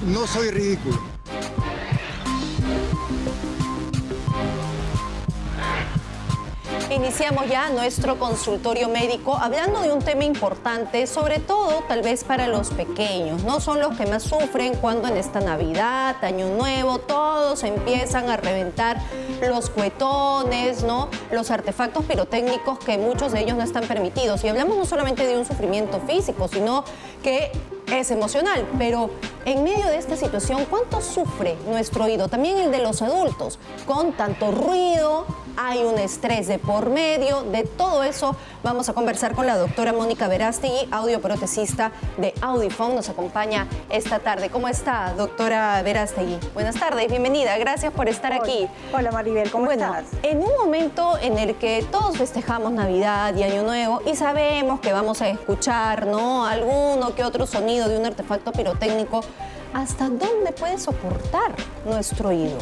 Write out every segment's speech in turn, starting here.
no soy ridículo. Iniciamos ya nuestro consultorio médico hablando de un tema importante, sobre todo tal vez para los pequeños, ¿no? Son los que más sufren cuando en esta Navidad, Año Nuevo, todos empiezan a reventar los cuetones, ¿no? Los artefactos pirotécnicos que muchos de ellos no están permitidos. Y hablamos no solamente de un sufrimiento físico, sino que es emocional. Pero en medio de esta situación, ¿cuánto sufre nuestro oído? También el de los adultos, con tanto ruido. Hay un estrés de por medio. De todo eso vamos a conversar con la doctora Mónica Verástegui, audioprotesista de Audifone. Nos acompaña esta tarde. ¿Cómo está, doctora Verástegui? Buenas tardes, bienvenida. Gracias por estar aquí. Hola, Maribel, ¿cómo estás? En un momento en el que todos festejamos Navidad y Año Nuevo y sabemos que vamos a escuchar, ¿no?, alguno que otro sonido de un artefacto pirotécnico, ¿hasta dónde puede soportar nuestro oído?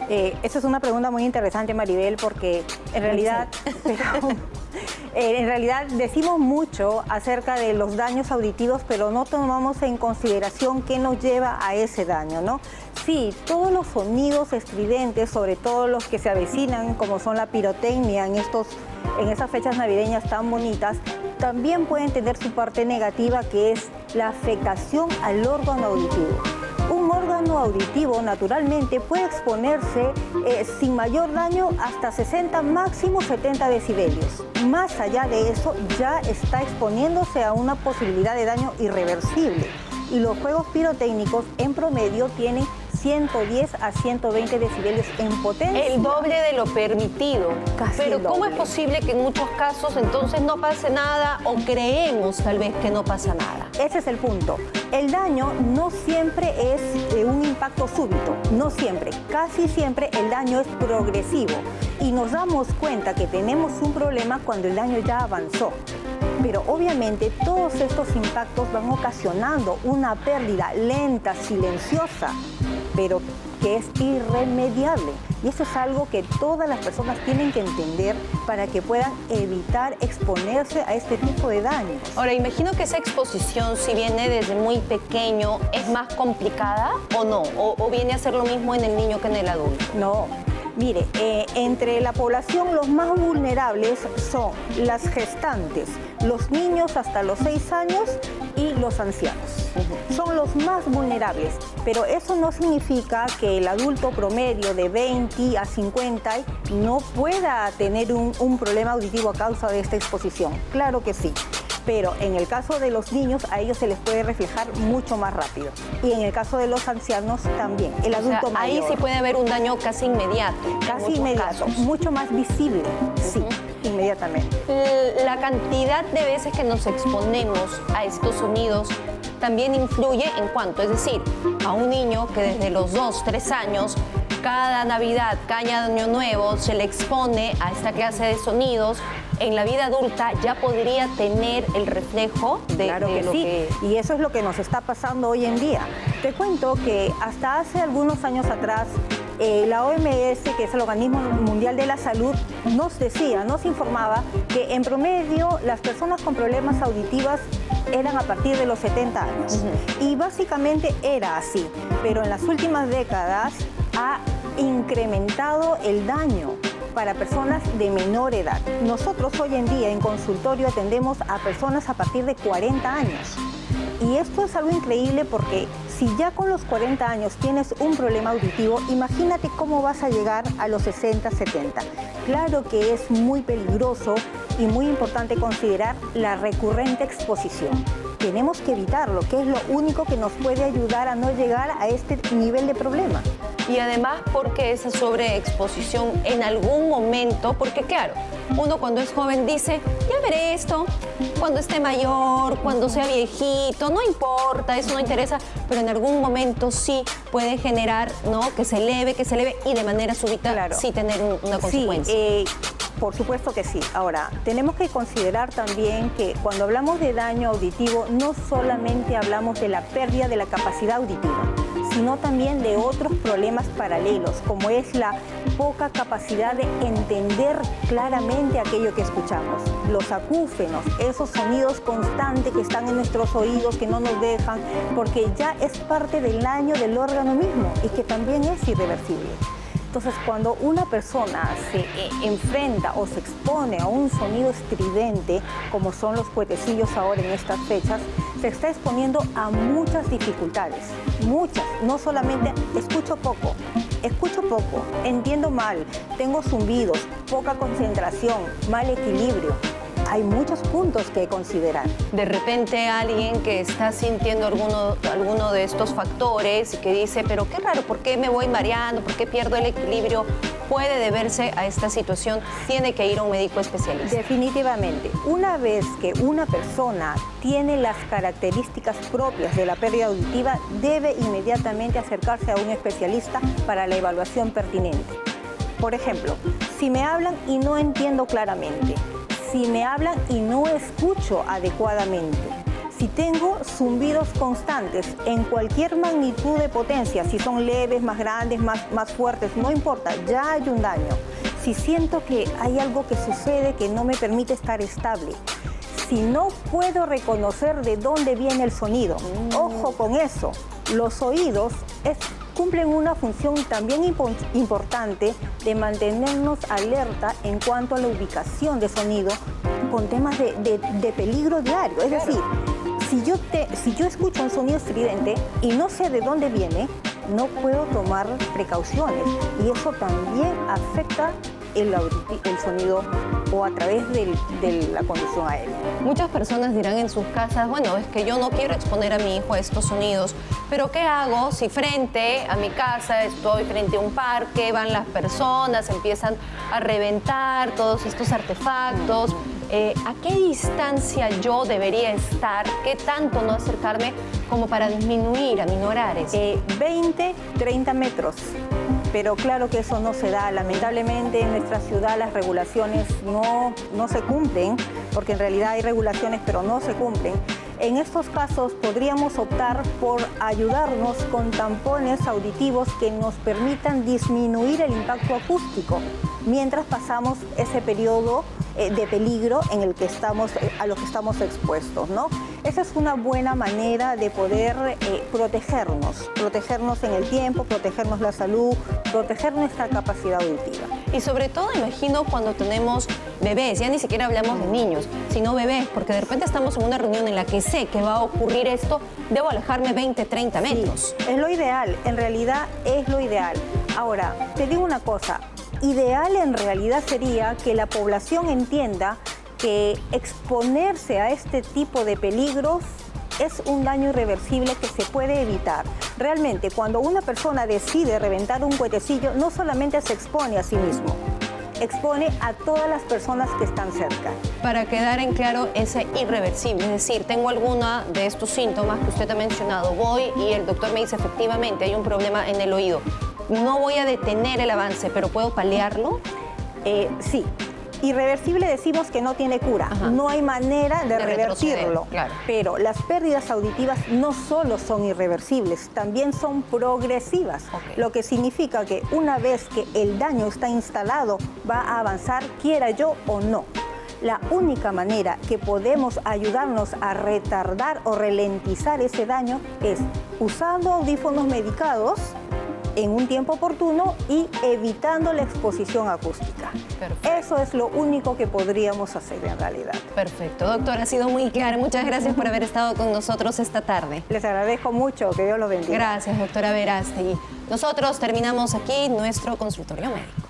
Esa es una pregunta muy interesante, Maribel, porque en realidad, en realidad decimos mucho acerca de los daños auditivos, pero no tomamos en consideración qué nos lleva a ese daño, ¿no? Sí, todos los sonidos estridentes, sobre todo los que se avecinan, como son la pirotecnia en esas fechas navideñas tan bonitas, también pueden tener su parte negativa, que es la afectación al órgano auditivo. Un órgano auditivo naturalmente puede exponerse sin mayor daño hasta 60, máximo 70 decibelios. Más allá de eso, ya está exponiéndose a una posibilidad de daño irreversible. Y los juegos pirotécnicos en promedio tienen 110 a 120 decibelios en potencia. El doble de lo permitido. Casi Pero el ¿cómo doble. es posible que en muchos casos entonces no pase nada o creemos tal vez que no pasa nada? Ese es el punto. El daño no siempre es un impacto súbito, no siempre. Casi siempre el daño es progresivo y nos damos cuenta que tenemos un problema cuando el daño ya avanzó. Pero obviamente todos estos impactos van ocasionando una pérdida lenta, silenciosa, pero que es irremediable. Y eso es algo que todas las personas tienen que entender para que puedan evitar exponerse a este tipo de daños. Ahora, imagino que esa exposición, si viene desde muy pequeño, ¿es más complicada o no? ¿O viene a ser lo mismo en el niño que en el adulto? No. Mire, entre la población los más vulnerables son las gestantes, los niños hasta los 6 años y los ancianos. Son los más vulnerables, pero eso no significa que el adulto promedio de 20 a 50 no pueda tener un problema auditivo a causa de esta exposición. Claro que sí. Pero en el caso de los niños, a ellos se les puede reflejar mucho más rápido. Y en el caso de los ancianos también, el adulto mayor. Ahí sí puede haber un daño casi inmediato. Casi inmediato, mucho más visible, sí, inmediatamente. La cantidad de veces que nos exponemos a estos sonidos también influye en cuánto. Es decir, a un niño que desde los 2, 3 años, cada Navidad, cada Año Nuevo, se le expone a esta clase de sonidos, en la vida adulta ya podría tener el reflejo de, claro que lo sí, que... y eso es lo que nos está pasando hoy en día. Te cuento que hasta hace algunos años atrás, la OMS, que es el Organismo Mundial de la Salud, nos informaba que en promedio las personas con problemas auditivos eran a partir de los 70 años. Y básicamente era así, pero en las últimas décadas ha incrementado el daño para personas de menor edad. Nosotros hoy en día en consultorio atendemos a personas a partir de 40 años. Y esto es algo increíble porque si ya con los 40 años tienes un problema auditivo, imagínate cómo vas a llegar a los 60, 70. Claro que es muy peligroso y muy importante considerar la recurrente exposición. Tenemos que evitarlo, que es lo único que nos puede ayudar a no llegar a este nivel de problema. Y además porque esa sobreexposición en algún momento, porque claro, uno cuando es joven dice, ya veré esto, cuando esté mayor, cuando sea viejito, no importa, eso no interesa, pero en algún momento sí puede generar, ¿no?, que se eleve y de manera súbita Claro. sí tener una consecuencia. Sí, por supuesto que sí. Ahora, tenemos que considerar también que cuando hablamos de daño auditivo, no solamente hablamos de la pérdida de la capacidad auditiva, sino también de otros problemas paralelos, como es la poca capacidad de entender claramente aquello que escuchamos. Los acúfenos, esos sonidos constantes que están en nuestros oídos, que no nos dejan, porque ya es parte del daño del órgano mismo y que también es irreversible. Entonces, cuando una persona se enfrenta o se expone a un sonido estridente, como son los cuetecillos ahora en estas fechas, se está exponiendo a muchas dificultades, muchas. No solamente escucho poco, entiendo mal, tengo zumbidos, poca concentración, mal equilibrio. Hay muchos puntos que considerar. De repente alguien que está sintiendo alguno de estos factores y que dice, pero qué raro, ¿por qué me voy mareando? ¿Por qué pierdo el equilibrio? Puede deberse a esta situación, tiene que ir a un médico especialista. Definitivamente. Una vez que una persona tiene las características propias de la pérdida auditiva, debe inmediatamente acercarse a un especialista para la evaluación pertinente. Por ejemplo, si me hablan y no entiendo claramente, si me hablan y no escucho adecuadamente, si tengo zumbidos constantes en cualquier magnitud de potencia, si son leves, más grandes, más fuertes, no importa, ya hay un daño. Si siento que hay algo que sucede que no me permite estar estable, si no puedo reconocer de dónde viene el sonido, ojo con eso, los oídos cumplen una función también importante de mantenernos alerta en cuanto a la ubicación de sonido con temas de peligro diario. Es decir, si yo escucho un sonido estridente y no sé de dónde viene, no puedo tomar precauciones y eso también afecta el sonido o a través de la conducción aérea. Muchas personas dirán en sus casas, bueno, es que yo no quiero exponer a mi hijo a estos sonidos, pero ¿qué hago si frente a mi casa estoy frente a un parque, van las personas, empiezan a reventar todos estos artefactos? ¿A qué distancia yo debería estar? ¿Qué tanto no acercarme como para disminuir, aminorar eso? 20, 30 metros. Pero claro que eso no se da. Lamentablemente en nuestra ciudad las regulaciones no se cumplen, porque en realidad hay regulaciones pero no se cumplen. En estos casos podríamos optar por ayudarnos con tampones auditivos que nos permitan disminuir el impacto acústico mientras pasamos ese periodo de peligro en el que a lo que estamos expuestos, ¿no? Esa es una buena manera de poder protegernos en el tiempo, protegernos la salud, proteger nuestra capacidad auditiva. Y sobre todo, imagino, cuando tenemos bebés, ya ni siquiera hablamos de niños, sino bebés, porque de repente estamos en una reunión en la que sé que va a ocurrir esto, debo alejarme 20, 30 metros. Sí, es lo ideal, en realidad es lo ideal. Ahora, te digo una cosa, ideal en realidad sería que la población entienda que exponerse a este tipo de peligros es un daño irreversible que se puede evitar. Realmente, cuando una persona decide reventar un cuetecillo, no solamente se expone a sí mismo, expone a todas las personas que están cerca. Para quedar en claro, es irreversible, es decir, tengo alguna de estos síntomas que usted ha mencionado, voy y el doctor me dice efectivamente hay un problema en el oído. No voy a detener el avance, pero ¿puedo paliarlo? Sí. Irreversible decimos que no tiene cura, no hay manera de revertirlo, claro. Pero las pérdidas auditivas no solo son irreversibles, también son progresivas, lo que significa que una vez que el daño está instalado va a avanzar, quiera yo o no. La única manera que podemos ayudarnos a retardar o ralentizar ese daño es usando audífonos medicados en un tiempo oportuno y evitando la exposición acústica. Perfecto. Eso es lo único que podríamos hacer en realidad. Perfecto. Doctora, ha sido muy claro. Muchas gracias por haber estado con nosotros esta tarde. Les agradezco mucho. Que Dios los bendiga. Gracias, doctora Verástegui. Nosotros terminamos aquí nuestro consultorio médico.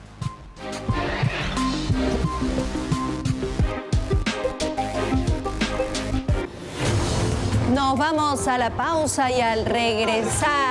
Nos vamos a la pausa y al regresar